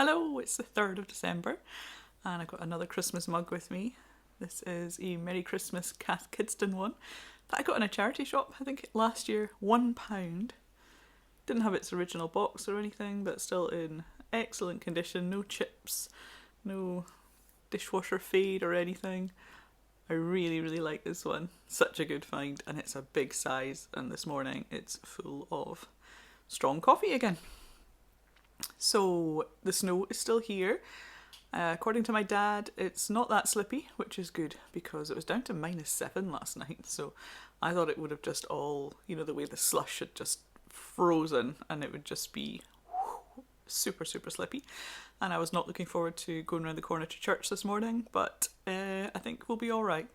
Hello, it's the 3rd of December and I've got another Christmas mug with me. This is a Merry Christmas Cath Kidston one that I got in a charity shop, I think last year, £1. Didn't have its original box or anything, but still in excellent condition, no chips, no dishwasher fade or anything. I really, really like this one. Such a good find, and it's a big size, and this morning it's full of strong coffee again. So the snow is still here. According to my dad, it's not that slippy, which is good because it was down to -7 last night. So I thought it would have just all, the way the slush had just frozen and it would just be super, super slippy. And I was not looking forward to going around the corner to church this morning, but I think we'll be all right.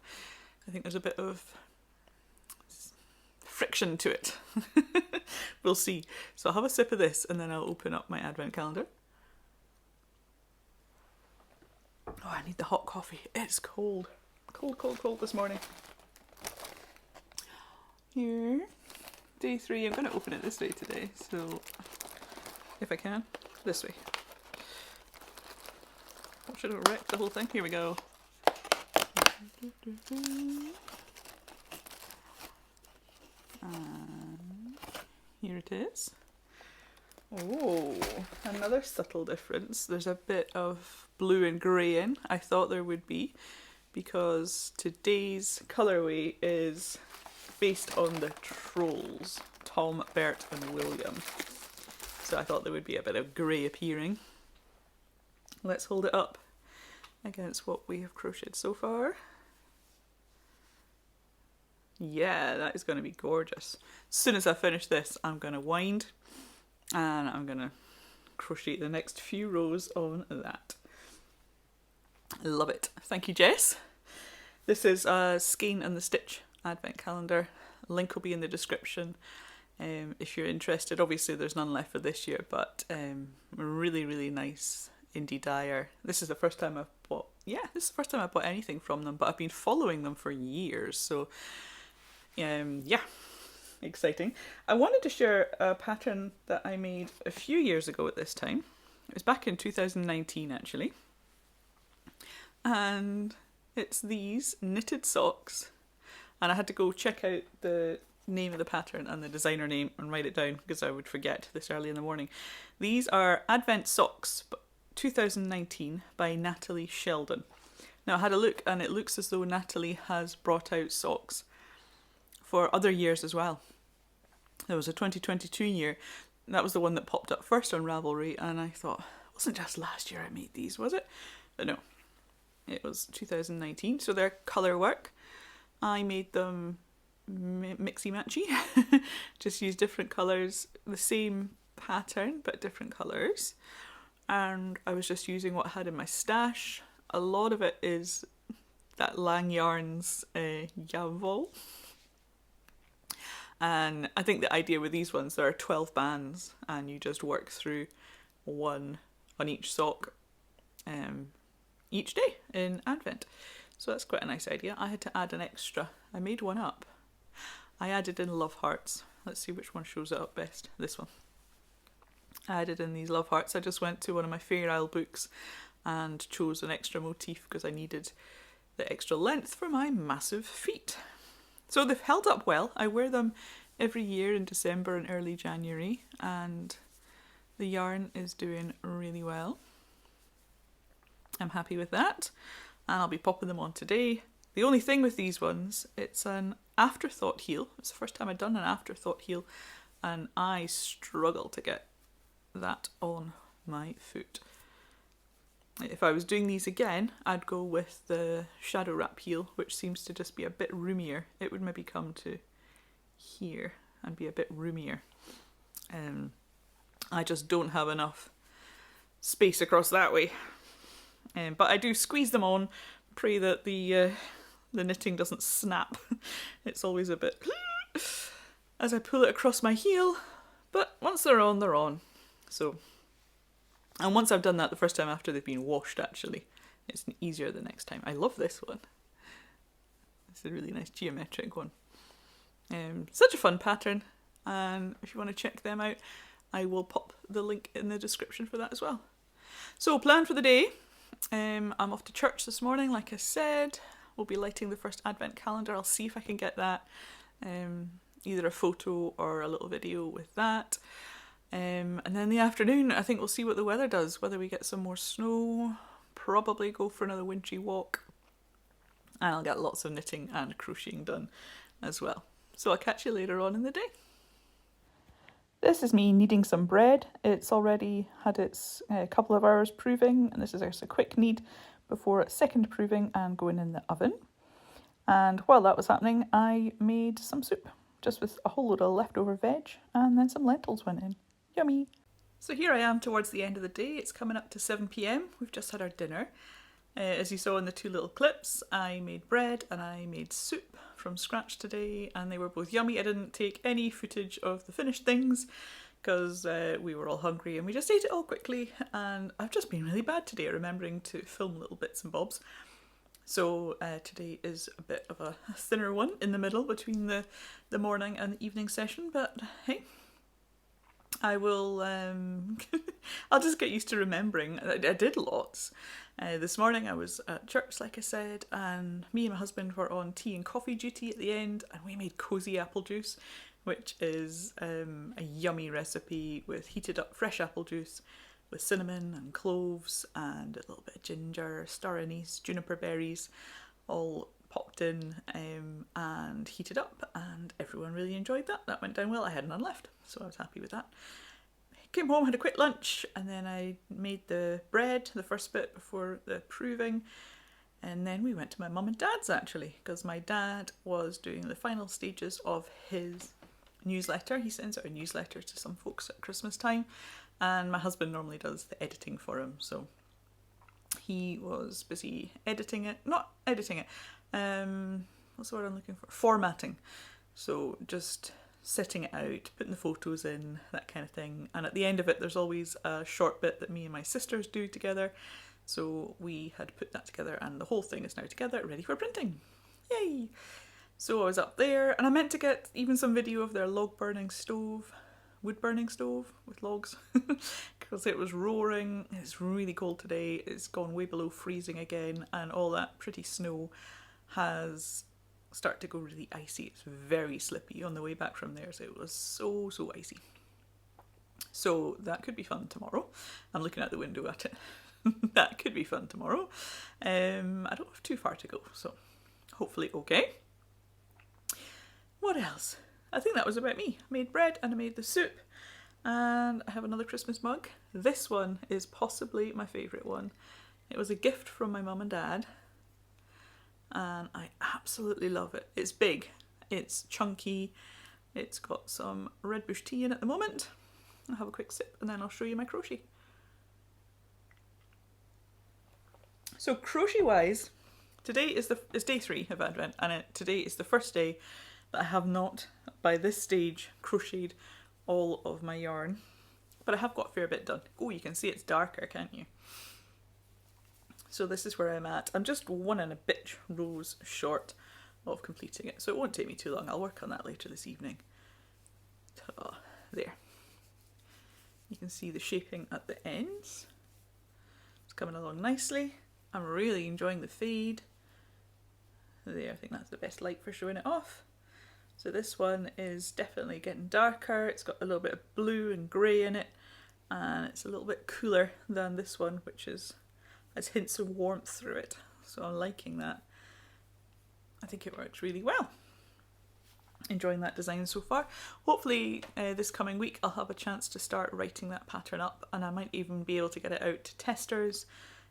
I think there's a bit of friction to it. We'll see. So I'll have a sip of this and then I'll open up my advent calendar. Oh, I need the hot coffee. It's cold. Cold this morning. Here. Day 3. I'm going to open it this way today. So, if I can, this way. I should have wrecked the whole thing. Here we go. And here it is. Oh, another subtle difference. There's a bit of blue and grey in. I thought there would be, because today's colourway is based on the Trolls, Tom, Bert and William. So I thought there would be a bit of grey appearing. Let's hold it up against what we have crocheted so far. Yeah, that is going to be gorgeous. As soon as I finish this, I'm going to wind and I'm going to crochet the next few rows on that. Love it. Thank you, Jess. This is a Skein and the Stitch advent calendar. Link will be in the description if you're interested. Obviously there's none left for this year, but really, really nice indie dyer. This is the first time I've bought anything from them, but I've been following them for years, so yeah, exciting. I wanted to share a pattern that I made a few years ago at this time. It was back in 2019 actually, and it's these knitted socks, and I had to go check out the name of the pattern and the designer name and write it down because I would forget this early in the morning. These are Advent Socks 2019 by Natalie Sheldon. Now I had a look and it looks as though Natalie has brought out socks for other years as well. There was a 2022 year, that was the one that popped up first on Ravelry, and I thought, it wasn't just last year I made these, was it? But no, it was 2019, so they're colour work. I made them mixy-matchy, just used different colours, the same pattern but different colours, and I was just using what I had in my stash. A lot of it is that Lang Yarns Yavol. And I think the idea with these ones, there are 12 bands and you just work through one on each sock each day in Advent. So that's quite a nice idea. I had to add an extra. I made one up. I added in love hearts. Let's see which one shows it up best. This one. I added in these love hearts. I just went to one of my Fair Isle books and chose an extra motif because I needed the extra length for my massive feet. So they've held up well. I wear them every year in December and early January, and the yarn is doing really well. I'm happy with that, and I'll be popping them on today. The only thing with these ones, it's an afterthought heel. It's the first time I've done an afterthought heel, and I struggle to get that on my foot. If I was doing these again, I'd go with the shadow wrap heel, which seems to just be a bit roomier. It would maybe come to here and be a bit roomier. I just don't have enough space across that way. But I do squeeze them on, pray that the knitting doesn't snap. It's always a bit as I pull it across my heel, but once they're on, they're on. So. And once I've done that the first time after they've been washed, actually, it's easier the next time. I love this one. It's a really nice geometric one. Such a fun pattern, and if you want to check them out, I will pop the link in the description for that as well. So plan for the day. I'm off to church this morning, like I said. We'll be lighting the first advent calendar. I'll see if I can get that, either a photo or a little video with that. And then the afternoon, I think we'll see what the weather does, whether we get some more snow, probably go for another wintry walk, and I'll get lots of knitting and crocheting done as well. So I'll catch you later on in the day. This is me kneading some bread. It's already had its couple of hours proving, and this is just a quick knead before its second proving and going in the oven. And while that was happening, I made some soup, just with a whole load of leftover veg, and then some lentils went in. Yummy! So here I am towards the end of the day. It's coming up to 7 p.m. We've just had our dinner. As you saw in the two little clips, I made bread and I made soup from scratch today, and they were both yummy. I didn't take any footage of the finished things because we were all hungry and we just ate it all quickly, and I've just been really bad today at remembering to film little bits and bobs. So today is a bit of a thinner one in the middle between the morning and the evening session, but hey, I will, I'll just get used to remembering. I did lots. This morning I was at church, like I said, and me and my husband were on tea and coffee duty at the end, and we made cosy apple juice, which is a yummy recipe with heated up fresh apple juice with cinnamon and cloves and a little bit of ginger, star anise, juniper berries, all popped in and heated up, and everyone really enjoyed that. That went down well. I had none left, so I was happy with that. Came home, had a quick lunch, and then I made the bread, the first bit before the proving, and then we went to my mum and dad's actually, because my dad was doing the final stages of his newsletter. He sends out a newsletter to some folks at Christmas time, and my husband normally does the editing for him, so he was busy editing it, not editing it, what's the word I'm looking for? Formatting. So just setting it out, putting the photos in, that kind of thing. And at the end of it, there's always a short bit that me and my sisters do together. So we had put that together, and the whole thing is now together, ready for printing. Yay! So I was up there, and I meant to get even some video of their wood burning stove with logs, because it was roaring. It's really cold today. It's gone way below freezing again, and all that pretty snow has started to go really icy. It's very slippy on the way back from there, so it was so icy. So that could be fun tomorrow. I'm looking out the window at it. That could be fun tomorrow. I don't have too far to go, so hopefully okay. What else? I think that was about me. I made bread and I made the soup, and I have another Christmas mug. This one is possibly my favourite one. It was a gift from my mum and dad, and I absolutely love it. It's big, it's chunky, it's got some red bush tea in at the moment. I'll have a quick sip and then I'll show you my crochet. So crochet wise, today is day 3 of Advent, and today is the first day that I have not, by this stage, crocheted all of my yarn. But I have got a fair bit done. Oh, you can see it's darker, can't you? So this is where I'm at. I'm just 1 and a bit rows short of completing it, so it won't take me too long. I'll work on that later this evening. Ta-da. There. You can see the shaping at the ends. It's coming along nicely. I'm really enjoying the fade. There, I think that's the best light for showing it off. So this one is definitely getting darker. It's got a little bit of blue and grey in it, and it's a little bit cooler than this one, which has hints of warmth through it. So I'm liking that. I think it works really well. Enjoying that design so far. Hopefully this coming week I'll have a chance to start writing that pattern up, and I might even be able to get it out to testers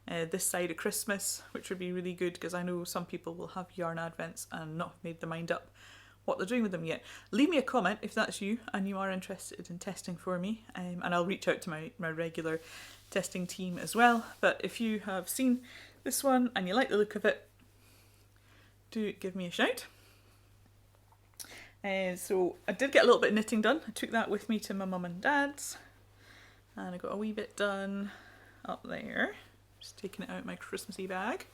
this side of Christmas, which would be really good, because I know some people will have yarn advents and not made their mind up what they're doing with them yet. Leave me a comment if that's you and you are interested in testing for me, and I'll reach out to my regular testing team as well. But if you have seen this one and you like the look of it, do give me a shout. So I did get a little bit of knitting done. I took that with me to my mum and dad's, and I got a wee bit done up there. Just taking it out of my Christmassy bag.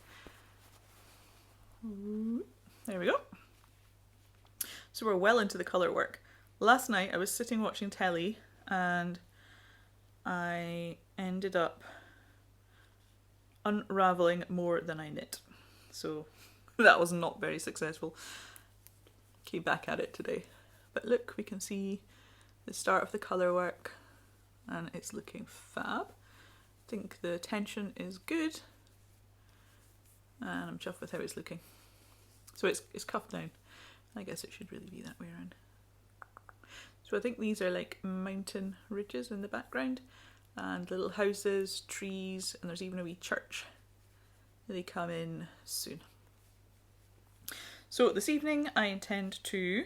Ooh, there we go. So we're well into the colour work. Last night I was sitting watching telly, and I ended up unravelling more than I knit. So that was not very successful. Came back at it today. But look, we can see the start of the colour work and it's looking fab. I think the tension is good and I'm chuffed with how it's looking. So it's cuffed down. I guess it should really be that way around. So I think these are like mountain ridges in the background and little houses, trees, and there's even a wee church. They come in soon. So this evening I intend to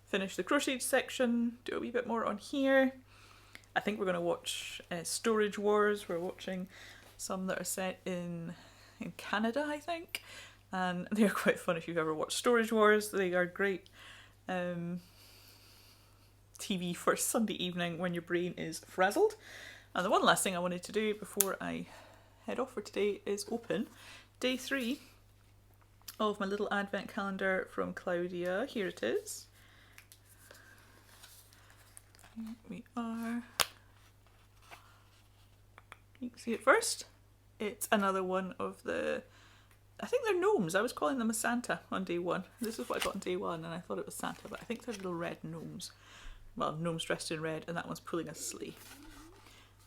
finish the crochet section, do a wee bit more on here. I think we're going to watch Storage Wars. We're watching some that are set in Canada, I think. And they're quite fun if you've ever watched Storage Wars. They are great TV for Sunday evening when your brain is frazzled. And the one last thing I wanted to do before I head off for today is open day 3 of my little advent calendar from Claudia. Here it is. Here we are. You can see it first. It's another one of the, I think they're gnomes. I was calling them a Santa on day 1. This is what I got on day 1 and I thought it was Santa, but I think they're little red gnomes. Well, gnomes dressed in red, and that one's pulling a sleigh.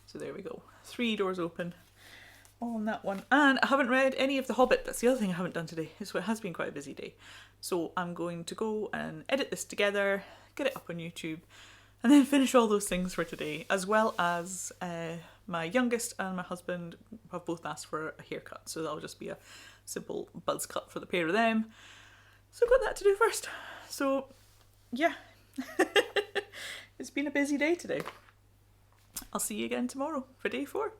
So there we go. 3 doors open on that one. And I haven't read any of The Hobbit. That's the other thing I haven't done today. So it has been quite a busy day. So I'm going to go and edit this together, get it up on YouTube, and then finish all those things for today, as well as my youngest and my husband have both asked for a haircut. So that'll just be a simple buzz cut for the pair of them. So I've got that to do first. So yeah. It's been a busy day today. I'll see you again tomorrow for day 4.